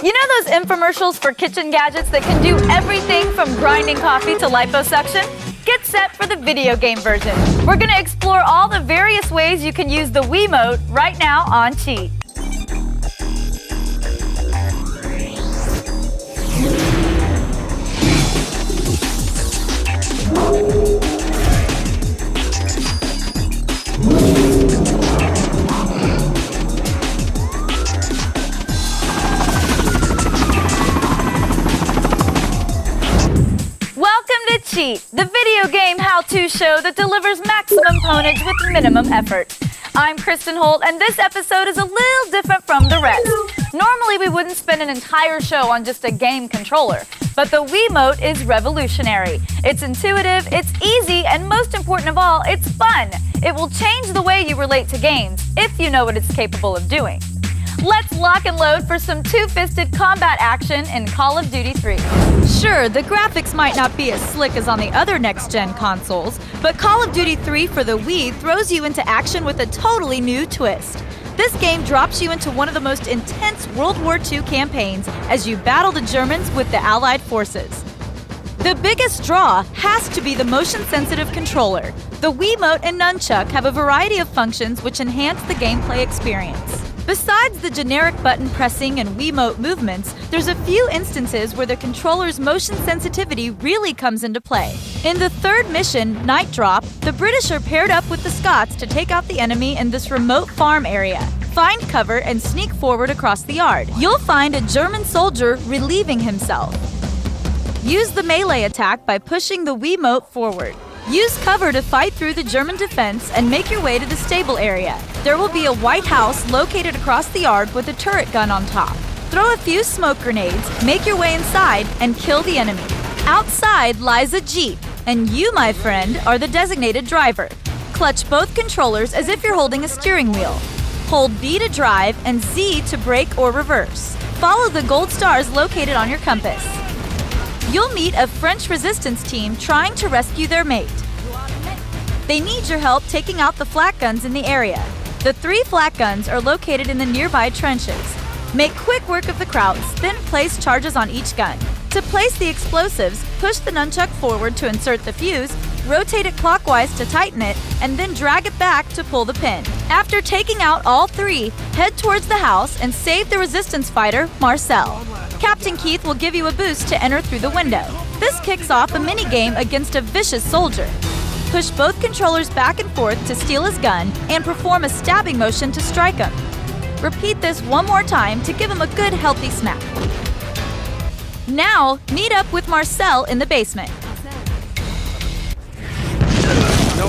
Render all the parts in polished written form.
You know those infomercials for kitchen gadgets that can do everything from grinding coffee to liposuction? Get set for the video game version. We're going to explore all the various ways you can use the Wiimote right now on Cheat. Cheat, the video game how-to show that delivers maximum ponage with minimum effort. I'm Kristen Holt, and this episode is a little different from the rest. Normally, we wouldn't spend an entire show on just a game controller, but the Wiimote is revolutionary. It's intuitive, it's easy, and most important of all, it's fun. It will change the way you relate to games, if you know what it's capable of doing. Let's lock and load for some two-fisted combat action in Call of Duty 3. Sure, the graphics might not be as slick as on the other next-gen consoles, but Call of Duty 3 for the Wii throws you into action with a totally new twist. This game drops you into one of the most intense World War II campaigns as you battle the Germans with the Allied forces. The biggest draw has to be the motion-sensitive controller. The Wiimote and Nunchuck have a variety of functions which enhance the gameplay experience. Besides the generic button pressing and Wiimote movements, there's a few instances where the controller's motion sensitivity really comes into play. In the third mission, Night Drop, the British are paired up with the Scots to take out the enemy in this remote farm area. Find cover and sneak forward across the yard. You'll find a German soldier relieving himself. Use the melee attack by pushing the Wiimote forward. Use cover to fight through the German defense and make your way to the stable area. There will be a white house located across the yard with a turret gun on top. Throw a few smoke grenades, make your way inside, and kill the enemy. Outside lies a Jeep, and you, my friend, are the designated driver. Clutch both controllers as if you're holding a steering wheel. Hold B to drive and Z to brake or reverse. Follow the gold stars located on your compass. You'll meet a French resistance team trying to rescue their mate. They need your help taking out the flak guns in the area. The 3 flak guns are located in the nearby trenches. Make quick work of the Krauts, then place charges on each gun. To place the explosives, push the nunchuck forward to insert the fuse, rotate it clockwise to tighten it, and then drag it back to pull the pin. After taking out all 3, head towards the house and save the resistance fighter, Marcel. Captain Keith will give you a boost to enter through the window. This kicks off a mini-game against a vicious soldier. Push both controllers back and forth to steal his gun and perform a stabbing motion to strike him. Repeat this one more time to give him a good healthy smack. Now, meet up with Marcel in the basement.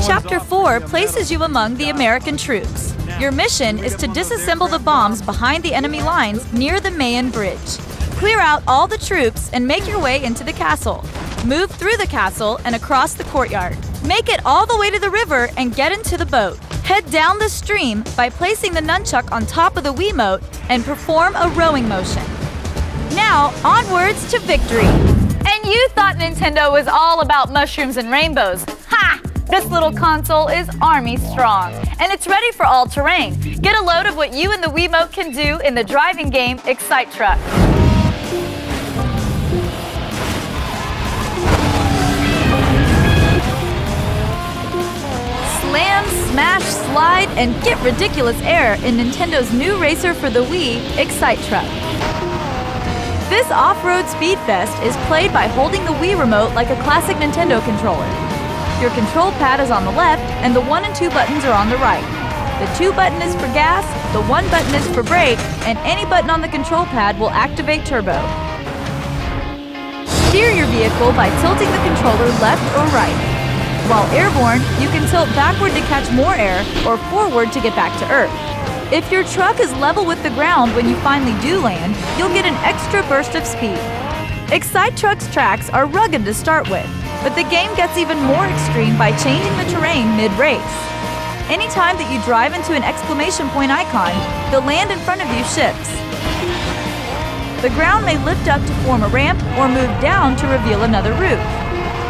Chapter 4 places you among the American troops. Your mission is to disassemble the bombs behind the enemy lines near the Mayen Bridge. Clear out all the troops and make your way into the castle. Move through the castle and across the courtyard. Make it all the way to the river and get into the boat. Head down the stream by placing the nunchuck on top of the Wiimote and perform a rowing motion. Now, onwards to victory. And you thought Nintendo was all about mushrooms and rainbows. Ha! This little console is army strong, and it's ready for all terrain. Get a load of what you and the Wiimote can do in the driving game Excite Truck. Slam, smash, slide, and get ridiculous air in Nintendo's new racer for the Wii, Excite Truck. This off-road speed fest is played by holding the Wii remote like a classic Nintendo controller. Your control pad is on the left, and the 1 and 2 buttons are on the right. The 2 button is for gas, the 1 button is for brake, and any button on the control pad will activate turbo. Steer your vehicle by tilting the controller left or right. While airborne, you can tilt backward to catch more air or forward to get back to Earth. If your truck is level with the ground when you finally do land, you'll get an extra burst of speed. Excite Truck's tracks are rugged to start with, but the game gets even more extreme by changing the terrain mid-race. Anytime that you drive into an exclamation point icon, the land in front of you shifts. The ground may lift up to form a ramp or move down to reveal another route.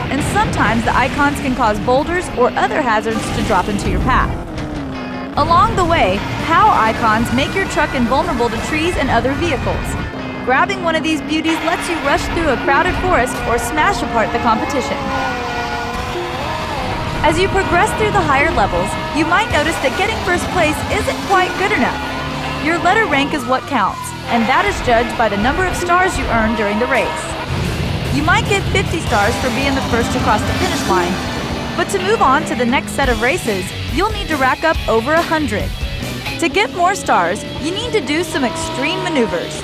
And sometimes the icons can cause boulders or other hazards to drop into your path. Along the way, POW icons make your truck invulnerable to trees and other vehicles. grabbing one of these beauties lets you rush through a crowded forest or smash apart the competition. As you progress through the higher levels, you might notice that getting first place isn't quite good enough. Your letter rank is what counts, and that is judged by the number of stars you earn during the race. You might get 50 stars for being the first to cross the finish line, but to move on to the next set of races, you'll need to rack up over 100. To get more stars, you need to do some extreme maneuvers.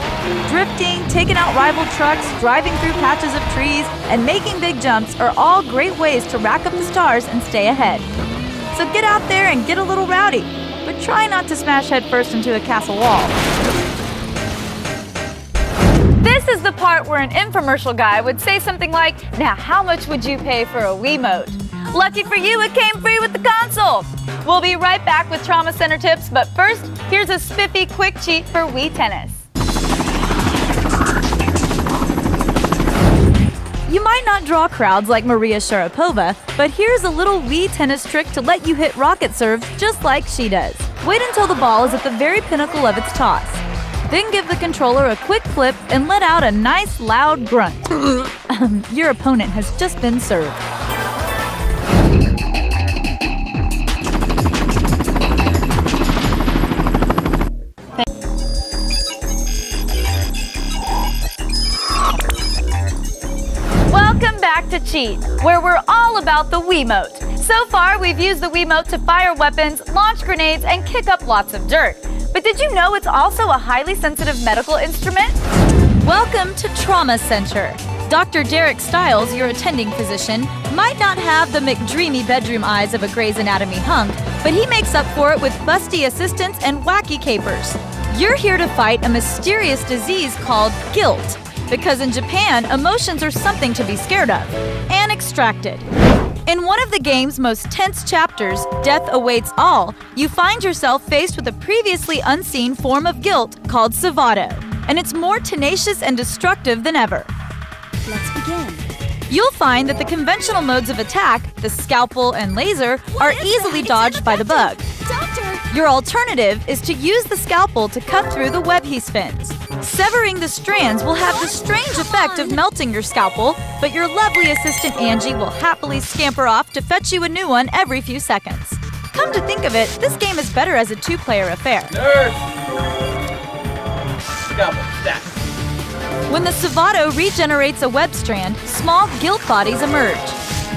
Drifting, taking out rival trucks, driving through patches of trees, and making big jumps are all great ways to rack up the stars and stay ahead. So get out there and get a little rowdy, but try not to smash headfirst into a castle wall. This is the part where an infomercial guy would say something like, "Now how much would you pay for a Wiimote?" Lucky for you, it came free with the console. We'll be right back with Trauma Center tips, but first, here's a spiffy quick cheat for Wii Tennis. You might not draw crowds like Maria Sharapova, but here's a little Wii Tennis trick to let you hit rocket serves just like she does. Wait until the ball is at the very pinnacle of its toss. Then give the controller a quick flip and let out a nice loud grunt. Your opponent has just been served. Welcome back to Cheat, where we're all about the Wiimote. So far, we've used the Wiimote to fire weapons, launch grenades, and kick up lots of dirt. But did you know it's also a highly sensitive medical instrument? Welcome to Trauma Center. Dr. Derek Stiles, your attending physician, might not have the McDreamy bedroom eyes of a Grey's Anatomy hunk, but he makes up for it with busty assistants and wacky capers. You're here to fight a mysterious disease called guilt, because in Japan, emotions are something to be scared of and extracted. In one of the game's most tense chapters, Death Awaits All, you find yourself faced with a previously unseen form of guilt called Savato, and it's more tenacious and destructive than ever. Let's begin. You'll find that the conventional modes of attack, the scalpel and laser, are easily dodged by the bug. Doctor! Your alternative is to use the scalpel to cut through the web he spins. Severing the strands will have the strange effect of melting your scalpel, but your lovely assistant Angie will happily scamper off to fetch you a new one every few seconds. Come to think of it, this game is better as a two-player affair. Nurse! Scalpel, stack. When the Savato regenerates a web strand, small guilt bodies emerge.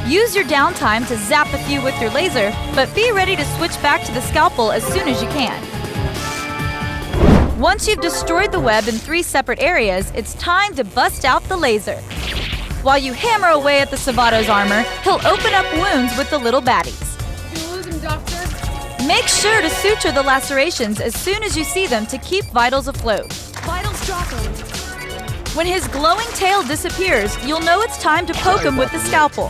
Use your downtime to zap a few with your laser, but be ready to switch back to the scalpel as soon as you can. Once you've destroyed the web in 3 separate areas, it's time to bust out the laser. While you hammer away at the Savato's armor, he'll open up wounds with the little baddies. You lose him, Doctor. Make sure to suture the lacerations as soon as you see them to keep vitals afloat. Vitals dropping. When his glowing tail disappears, you'll know it's time to poke him with the scalpel.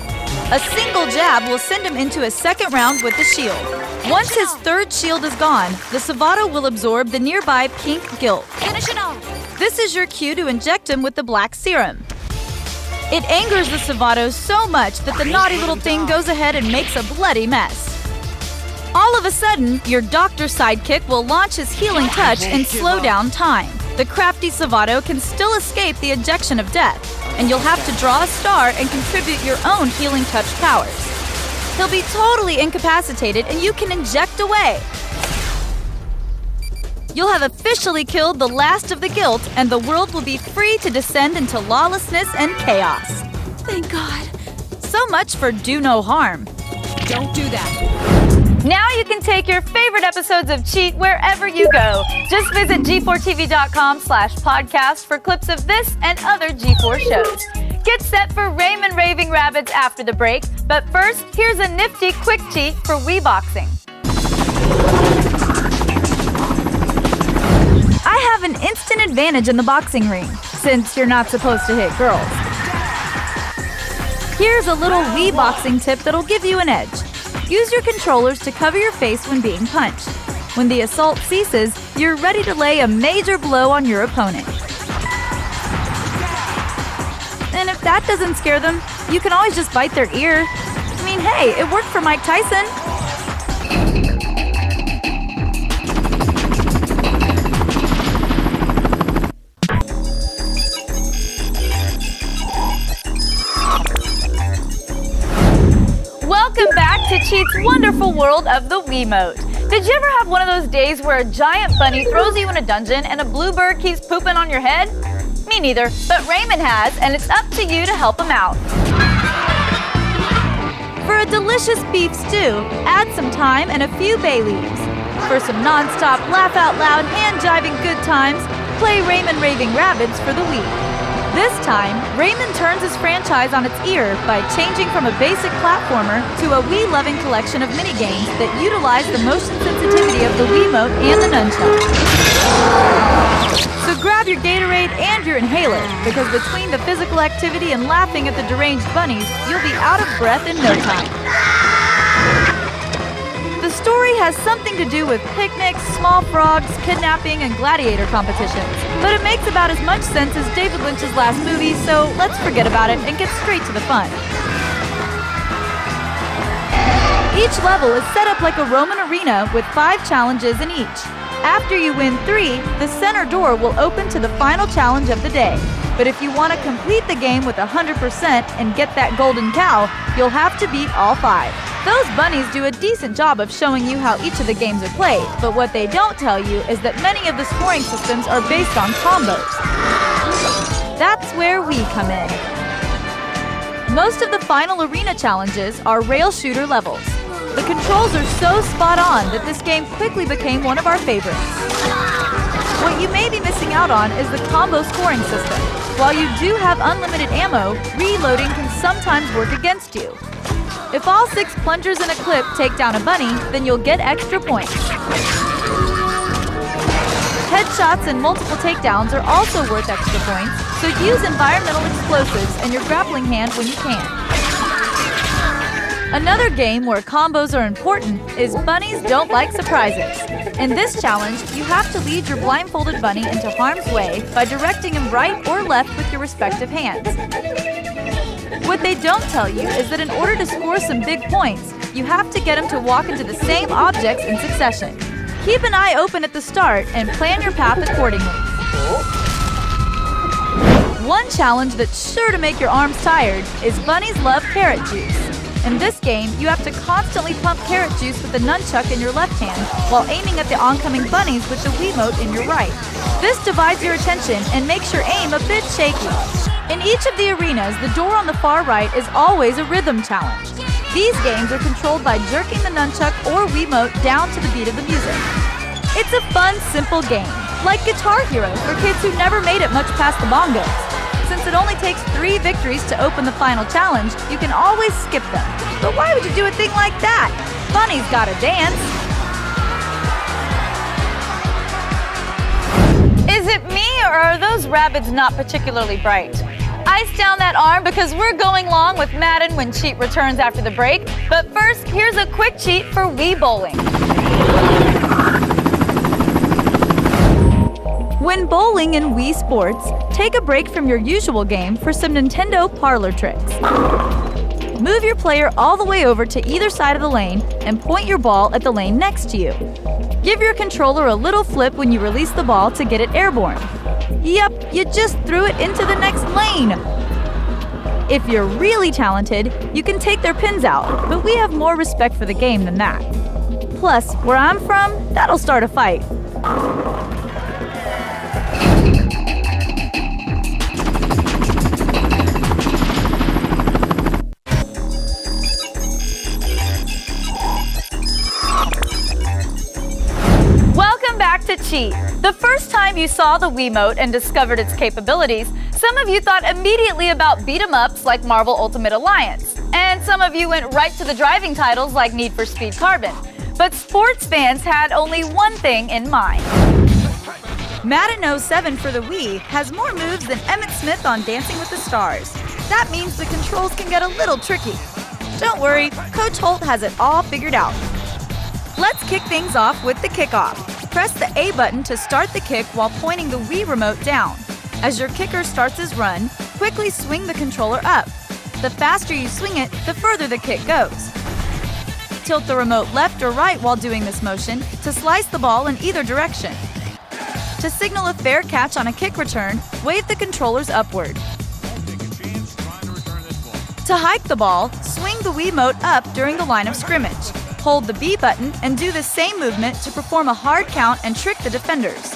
A single jab will send him into a second round with the shield. Once his third shield is gone, the Savato will absorb the nearby pink guilt. Finish it off. This is your cue to inject him with the black serum. It angers the Savato so much that the naughty little thing goes ahead and makes a bloody mess. All of a sudden, your doctor sidekick will launch his healing touch and slow down time. The crafty Savato can still escape the ejection of death, and you'll have to draw a star and contribute your own healing touch powers. He'll be totally incapacitated and you can inject away. You'll have officially killed the last of the guilt, and the world will be free to descend into lawlessness and chaos. Thank God. So much for do no harm. Don't do that. Now you can take your favorite episodes of Cheat wherever you go. Just visit g4tv.com/podcast for clips of this and other G4 shows. Get set for Raymond Raving Rabbids after the break, but first, here's a nifty quick cheat for Wii Boxing. I have an instant advantage in the boxing ring, since you're not supposed to hit girls. Here's a little Wii Boxing tip that'll give you an edge. Use your controllers to cover your face when being punched. When the assault ceases, you're ready to lay a major blow on your opponent. And if that doesn't scare them, you can always just bite their ear. I mean, hey, it worked for Mike Tyson. Welcome back to Cheat's wonderful world of the Wiimote. Did you ever have one of those days where a giant bunny throws you in a dungeon and a bluebird keeps pooping on your head? Me neither, but Raymond has, and it's up to you to help him out. For a delicious beef stew, add some thyme and a few bay leaves. For some non-stop, laugh-out-loud, hand-jiving good times, play Raymond Raving Rabbids for the Wii. This time, Raymond turns his franchise on its ear by changing from a basic platformer to a Wii-loving collection of minigames that utilize the motion sensitivity of the Wiimote and the nunchuck. So grab your Gatorade and your inhaler, because between the physical activity and laughing at the deranged bunnies, you'll be out of breath in no time. The story has something to do with picnics, small frogs, kidnapping, and gladiator competitions. But it makes about as much sense as David Lynch's last movie, so let's forget about it and get straight to the fun. Each level is set up like a Roman arena with 5 challenges in each. After you win 3, the center door will open to the final challenge of the day. But if you want to complete the game with 100% and get that golden cow, you'll have to beat all 5. Those bunnies do a decent job of showing you how each of the games are played, but what they don't tell you is that many of the scoring systems are based on combos. That's where we come in. Most of the final arena challenges are rail shooter levels. The controls are so spot on that this game quickly became one of our favorites. What you may be missing out on is the combo scoring system. While you do have unlimited ammo, reloading can sometimes work against you. If all 6 plungers in a clip take down a bunny, then you'll get extra points. Headshots and multiple takedowns are also worth extra points, so use environmental explosives and your grappling hand when you can. Another game where combos are important is Bunnies Don't Like Surprises. In this challenge, you have to lead your blindfolded bunny into harm's way by directing him right or left with your respective hands. What they don't tell you is that in order to score some big points, you have to get him to walk into the same objects in succession. Keep an eye open at the start and plan your path accordingly. One challenge that's sure to make your arms tired is Bunnies Love Carrot Juice. In this game, you have to constantly pump carrot juice with the nunchuck in your left hand while aiming at the oncoming bunnies with the Wiimote in your right. This divides your attention and makes your aim a bit shaky. In each of the arenas, the door on the far right is always a rhythm challenge. These games are controlled by jerking the nunchuck or Wiimote down to the beat of the music. It's a fun, simple game, like Guitar Hero for kids who never made it much past the bongos. Since it only takes 3 victories to open the final challenge, you can always skip them. But why would you do a thing like that? Bunnies gotta dance. Is it me, or are those Rabbids not particularly bright? Ice down that arm because we're going long with Madden when Cheat returns after the break. But first, here's a quick cheat for Wii Bowling. When bowling in Wii Sports, take a break from your usual game for some Nintendo parlor tricks. Move your player all the way over to either side of the lane and point your ball at the lane next to you. Give your controller a little flip when you release the ball to get it airborne. Yep, you just threw it into the next lane! If you're really talented, you can take their pins out, but we have more respect for the game than that. Plus, where I'm from, that'll start a fight. To cheat. The first time you saw the Wiimote and discovered its capabilities, some of you thought immediately about beat-em-ups like Marvel Ultimate Alliance. And some of you went right to the driving titles like Need for Speed Carbon. But sports fans had only one thing in mind. Madden 07 for the Wii has more moves than Emmett Smith on Dancing with the Stars. That means the controls can get a little tricky. Don't worry, Coach Holt has it all figured out. Let's kick things off with the kickoff. Press the A button to start the kick while pointing the Wii remote down. As your kicker starts his run, quickly swing the controller up. The faster you swing it, the further the kick goes. Tilt the remote left or right while doing this motion to slice the ball in either direction. To signal a fair catch on a kick return, wave the controllers upward. To hike the ball, Swing the Wiimote up during the line of scrimmage. Hold the B button and do the same movement to perform a hard count and trick the defenders.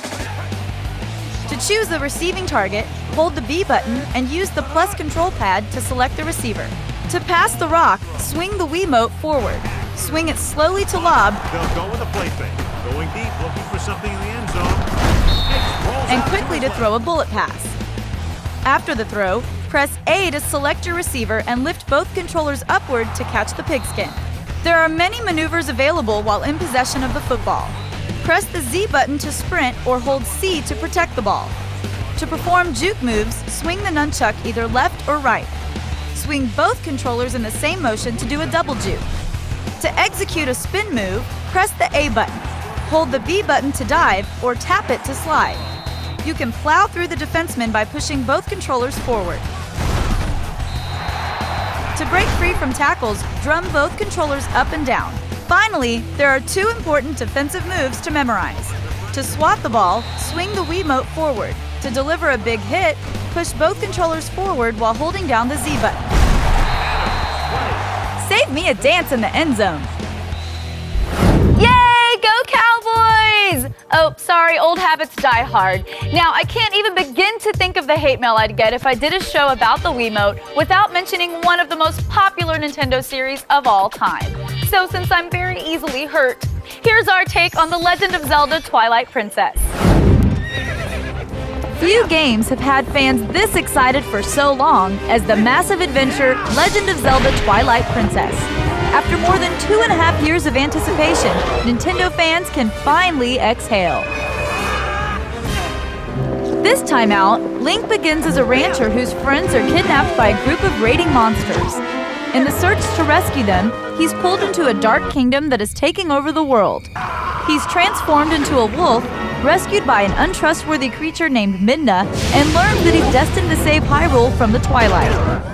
To choose the receiving target, hold the B button and use the plus control pad to select the receiver. To pass the rock, swing the Wiimote forward. Swing it slowly to lob. They'll go with a play fake. Going deep, looking for something in the end zone. And quickly to throw a bullet pass. After the throw, press A to select your receiver and lift both controllers upward to catch the pigskin. There are many maneuvers available while in possession of the football. Press the Z button to sprint or hold C to protect the ball. To perform juke moves, swing the nunchuck either left or right. Swing both controllers in the same motion to do a double juke. To execute a spin move, press the A button. Hold the B button to dive or tap it to slide. You can plow through the defenseman by pushing both controllers forward. To break free from tackles, drum both controllers up and down. Finally, there are two important defensive moves to memorize. To swat the ball, swing the Wiimote forward. To deliver a big hit, push both controllers forward while holding down the Z button. Save me a dance in the end zone. Yay! Go Cowboys! Oh, sorry, old habits die hard. Now, I can't even begin to think of the hate mail I'd get if I did a show about the Wiimote without mentioning one of the most popular Nintendo series of all time. So since I'm very easily hurt, here's our take on The Legend of Zelda: Twilight Princess. Few games have had fans this excited for so long as the massive adventure Legend of Zelda: Twilight Princess. After more than 2.5 years of anticipation, Nintendo fans can finally exhale. This time out, Link begins as a rancher whose friends are kidnapped by a group of raiding monsters. In the search to rescue them, he's pulled into a dark kingdom that is taking over the world. He's transformed into a wolf, rescued by an untrustworthy creature named Midna, and learns that he's destined to save Hyrule from the Twilight.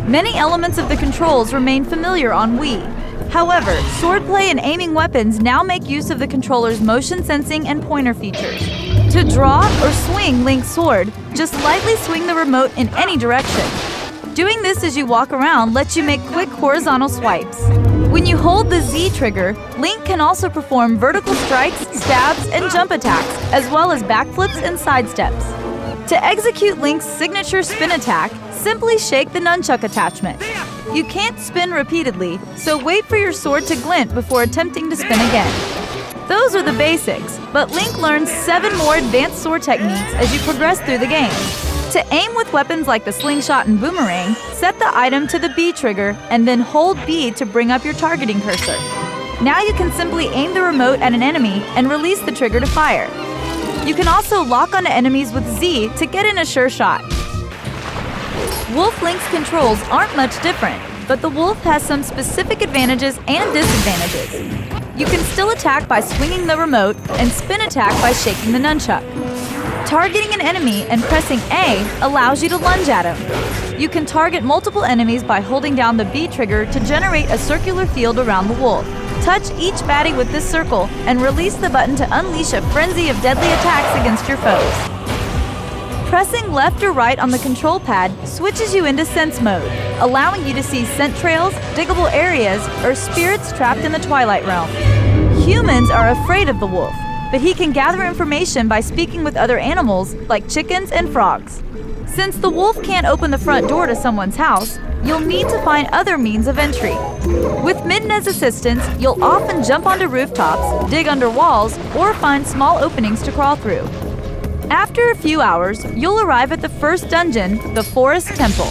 Many elements of the controls remain familiar on Wii. However, swordplay and aiming weapons now make use of the controller's motion sensing and pointer features. To draw or swing Link's sword, just lightly swing the remote in any direction. Doing this as you walk around lets you make quick horizontal swipes. When you hold the Z trigger, Link can also perform vertical strikes, stabs, and jump attacks, as well as backflips and sidesteps. To execute Link's signature spin attack, simply shake the nunchuck attachment. You can't spin repeatedly, so wait for your sword to glint before attempting to spin again. Those are the basics, but Link learns 7 more advanced sword techniques as you progress through the game. To aim with weapons like the slingshot and boomerang, set the item to the B trigger and then hold B to bring up your targeting cursor. Now you can simply aim the remote at an enemy and release the trigger to fire. You can also lock onto enemies with Z to get in a sure shot. Wolf Link's controls aren't much different, but the Wolf has some specific advantages and disadvantages. You can still attack by swinging the remote and spin attack by shaking the nunchuck. Targeting an enemy and pressing A allows you to lunge at him. You can target multiple enemies by holding down the B trigger to generate a circular field around the wolf. Touch each baddie with this circle and release the button to unleash a frenzy of deadly attacks against your foes. Pressing left or right on the control pad switches you into sense mode, allowing you to see scent trails, diggable areas, or spirits trapped in the Twilight realm. Humans are afraid of the wolf, but he can gather information by speaking with other animals like chickens and frogs. Since the wolf can't open the front door to someone's house, you'll need to find other means of entry. With Midna's assistance, you'll often jump onto rooftops, dig under walls, or find small openings to crawl through. After a few hours, you'll arrive at the first dungeon, the Forest Temple.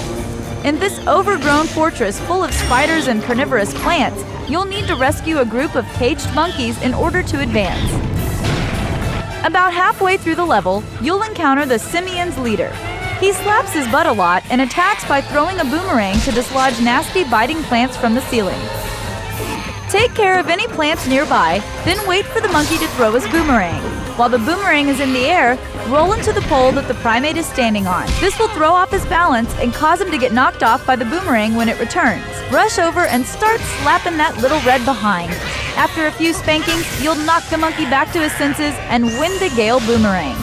In this overgrown fortress full of spiders and carnivorous plants, you'll need to rescue a group of caged monkeys in order to advance. About halfway through the level, you'll encounter the Simian's leader. He slaps his butt a lot and attacks by throwing a boomerang to dislodge nasty biting plants from the ceiling. Take care of any plants nearby, then wait for the monkey to throw his boomerang. While the boomerang is in the air, roll into the pole that the primate is standing on. This will throw off his balance and cause him to get knocked off by the boomerang when it returns. Rush over and start slapping that little red behind. After a few spankings, you'll knock the monkey back to his senses and win the Gale Boomerang.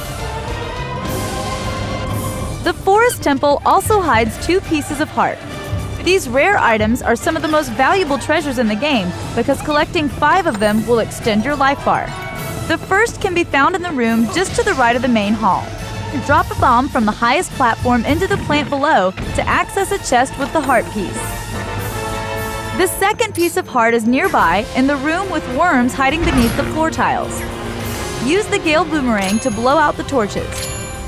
The Forest Temple also hides 2 pieces of heart. These rare items are some of the most valuable treasures in the game because collecting 5 of them will extend your life bar. The first can be found in the room just to the right of the main hall. Drop a bomb from the highest platform into the plant below to access a chest with the heart piece. The second piece of heart is nearby in the room with worms hiding beneath the floor tiles. Use the Gale Boomerang to blow out the torches.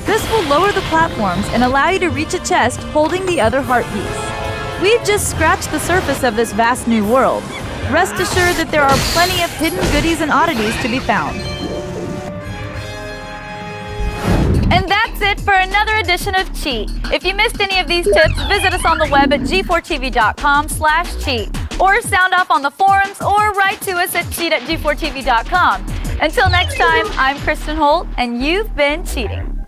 This will lower the platforms and allow you to reach a chest holding the other heart piece. We've just scratched the surface of this vast new world. Rest assured that there are plenty of hidden goodies and oddities to be found. And that's it for another edition of Cheat. If you missed any of these tips, visit us on the web at g4tv.com/cheat, or sound off on the forums, or write to us at cheat@g4tv.com. Until next time, I'm Kristen Holt, and you've been cheating.